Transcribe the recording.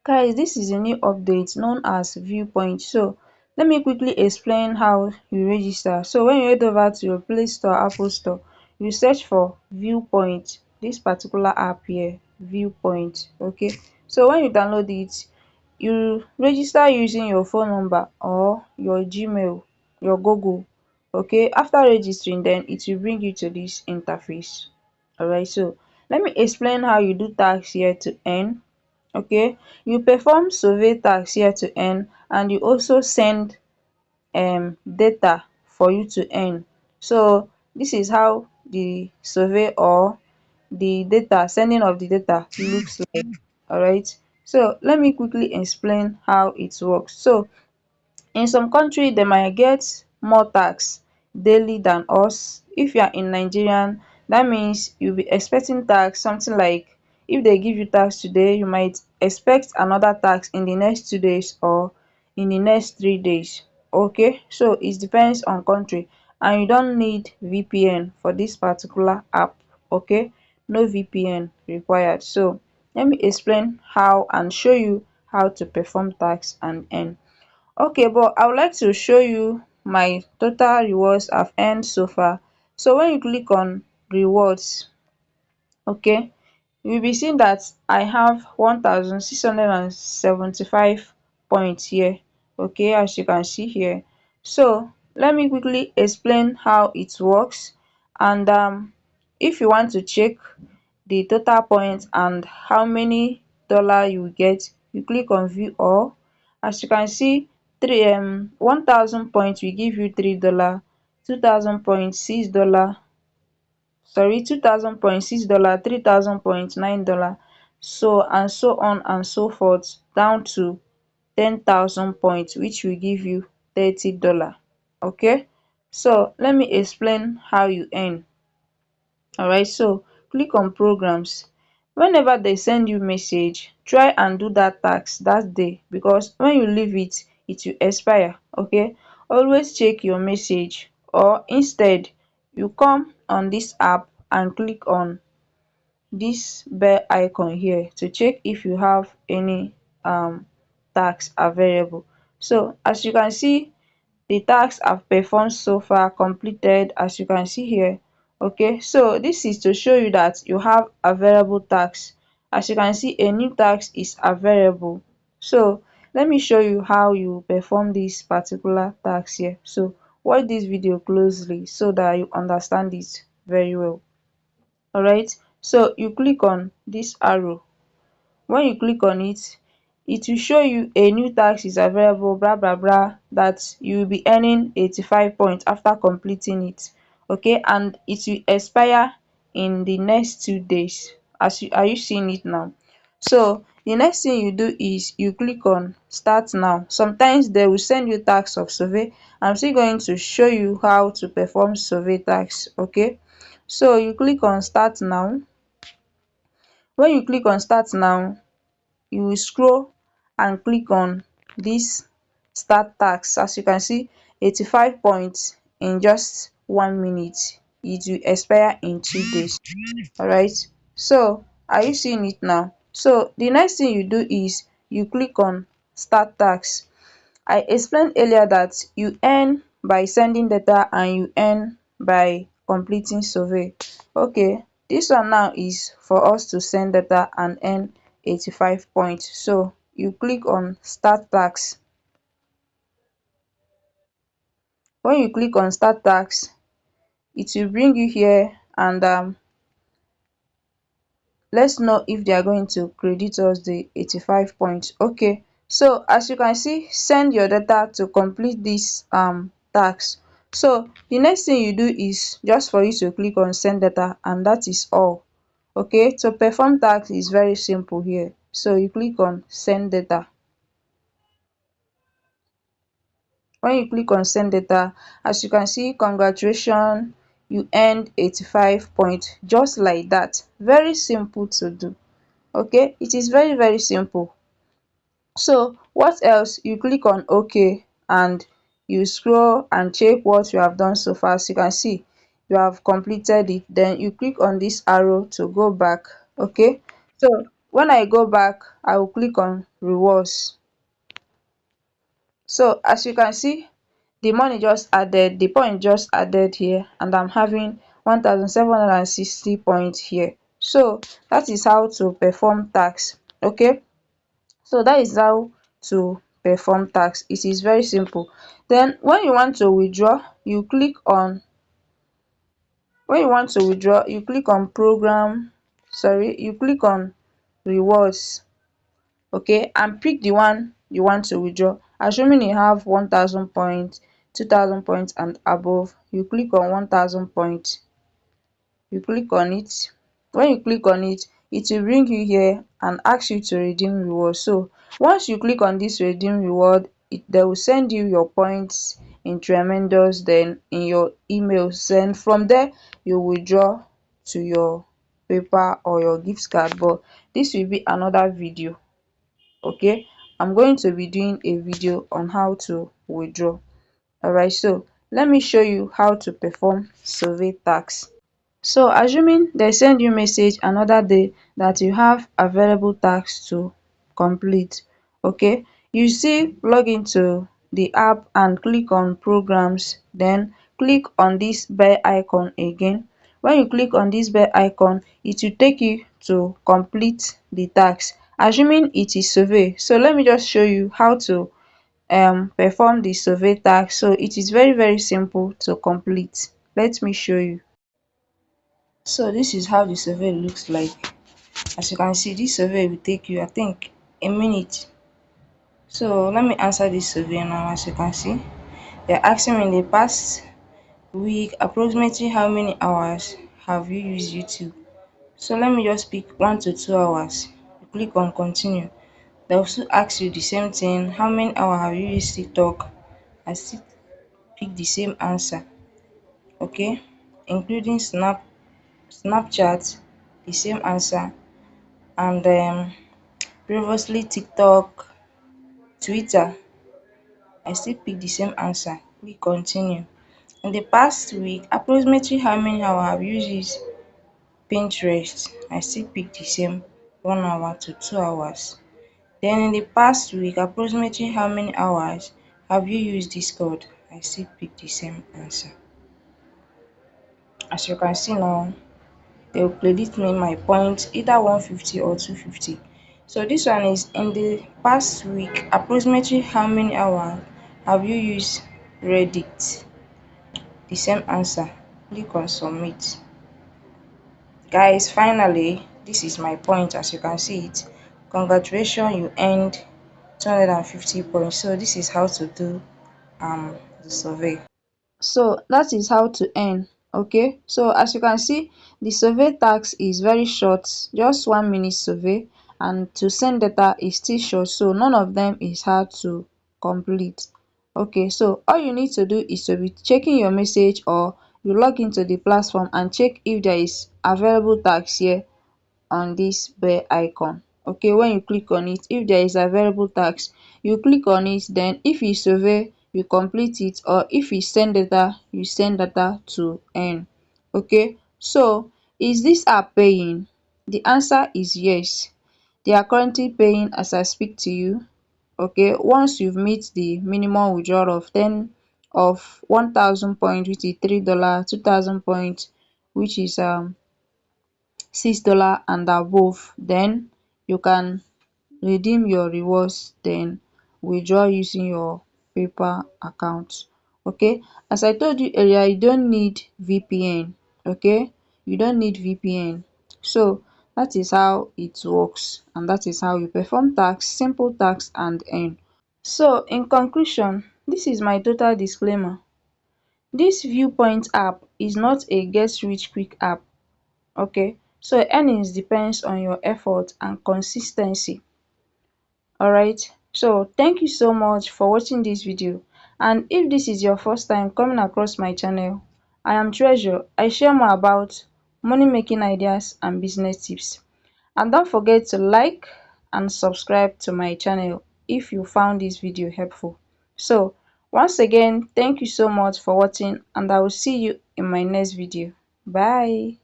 Guys, this is a new update known as Viewpoint. So let me quickly explain how you register. So when you head over to your Play Store, Apple Store, you search for Viewpoint, this particular app here, Viewpoint. Okay, so when you download it, you register using your phone number or your Gmail, your Google. Okay, after registering, then it will bring you to this interface. Alright, so let me explain how you do tax here to earn. Okay, you perform survey task here to earn, and you also send data for you to earn. So this is how the survey or the data, sending of the data looks like. Alright, so let me quickly explain how it works. So in some country dem might get more tax daily than us. If you are in Nigerian, that means you be expecting tax something like, if they give you tax today, you might expect another tax in the next 2 days or in the next 3 days. Okay, so it depends on country, and you don't need VPN for this particular app. Okay, no VPN required. So let me explain how and show you how to perform tax and earn. Okay, but I would like to show you my total rewards I've earned so far. So when you click on rewards, okay, you will be seeing that I have 1675 points here. Okay, as you can see here. So let me quickly explain how it works, and if you want to check the total points and how many dollar you get, you click on view all. As you can see, 1000 points will give you $3, 2000 points $6, sorry, 2000 points $6, 3000 points $9, so and so on and so forth down to 10,000 points, which will give you $30. Okay, so let me explain how you earn. Alright, so click on programs. Whenever they send you message, try and do that task that day, because when you leave it, it will expire. Okay, always check your message, or instead you come on this app and click on this bell icon here to check if you have any task available. So as you can see, the tasks I've performed so far completed, as you can see here. Okay, so this is to show you that you have available tasks. As you can see, a new task is available. So let me show you how you perform this particular task here. So watch this video closely so that you understand it very well. Alright, so you click on this arrow. When you click on it, it will show you a new task is available, blah blah blah, that you will be earning 85 points after completing it. Okay, and it will expire in the next 2 days. Are you seeing it now? So the next thing you do is you click on start now. Sometimes they will send you tasks of survey. I'm still going to show you how to perform survey tasks. Okay, so you click on start now. When you click on start now, you will scroll and click on this start task. As you can see, 85 points in just 1 minute. It will expire in 2 days. Alright, so are you seeing it now? So the next thing you do is you click on start task. I explained earlier that you earn by sending data and you earn by completing survey. Okay, this one now is for us to send data and earn 85 points. So you click on start task. When you click on start task, it will bring you here, and let's know if they are going to credit us the 85 points. Okay, so as you can see, send your data to complete this task. So the next thing you do is just for you to click on send data, and that is all. Okay, to perform task is very simple here. So you click on send data. When you click on send data, as you can see, congratulations, you earned 85 points, just like that. Very simple to do. Okay, it is very simple. So what else? You click on OK, and you scroll and check what you have done so far. As you can see, you have completed it. Then you click on this arrow to go back. Okay, so When I go back, I will click on rewards. So as you can see, the money just added, the point just added here, and I'm having 1760 points here. So that is how to perform tax. Okay, so that is how to perform tax. It is very simple. Then when you want to withdraw, you click on program, sorry, you click on rewards. Okay, and pick the one you want to withdraw. Assuming you have 1000 points, 2000 points and above, you click on 1000 points, you click on it. When you click on it, it will bring you here and ask you to redeem reward. So once you click on this redeem reward, they will send you your points in tremendous, then in your email. Then from there you withdraw to your paper or your gift card. But this will be another video. Okay, I'm going to be doing a video on how to withdraw. Alright, so let me show you how to perform survey tax. So assuming they send you message another day that you have available tax to complete. Okay, you see, log into the app and click on programs, then click on this bell icon again. When you click on this bell icon, it will take you to complete the tax, assuming it is survey. So let me just show you how to perform the survey tax. So it is very simple to complete. Let me show you. So this is how the survey looks like. As you can see, this survey will take you, I think, a minute. So let me answer this survey now. As you can see, they're asking me in the past week approximately how many hours have you used YouTube. So let me just pick 1 to 2 hours. You click on continue. They also ask you the same thing, how many hours have you used TikTok. I still pick the same answer. Okay, including Snapchat, the same answer. And previously TikTok, Twitter, I still pick the same answer. Click continue. In the past week, approximately how many hours have you used Pinterest? I still pick the same, 1 hour to 2 hours. Then in the past week, approximately how many hours have you used Discord? I still pick the same answer. As you can see now, they will credit me my points either 150 or 250. So this one is in the past week, approximately how many hours have you used Reddit? The same answer. Click on submit. Guys, finally, this is my point. As you can see it, congratulations, you earned 250 points. So this is how to do the survey. So that is how to earn. Okay, so as you can see, the survey task is very short, just 1 minute survey, and to send data is still short, so none of them is hard to complete. Okay, so all you need to do is to be checking your message, or you log into the platform and check if there is available task here on this bell icon. Okay, when you click on it, if there is available task, you click on it. Then if e survey, you complete it, or if e send data, you send data to earn. Okay, so is this app paying? The answer is yes. They are currently paying as I speak to you. Okay, once you've meet the minimum withdrawal of 1000 points, which is $3, 2000 points, which is $6 and above, then you can redeem your rewards, then withdraw using your paper account. Okay, as I told you earlier, you don't need VPN. Okay, you don't need VPN. So that is how it works, and that is how you perform tax, simple tax, and earn. So in conclusion, this is my total disclaimer. This Viewpoint app is not a get rich quick app. Okay, so earnings depends on your effort and consis ten cy. Alright, so thank you so much for watching this video, and if this is your first time coming across my channel, I am Treasure. I share more about money making ideas and business tips. And don't forget to like and subscribe to my channel if you found this video helpful. So once again, thank you so much for watching, and I will see you in my next video. Bye.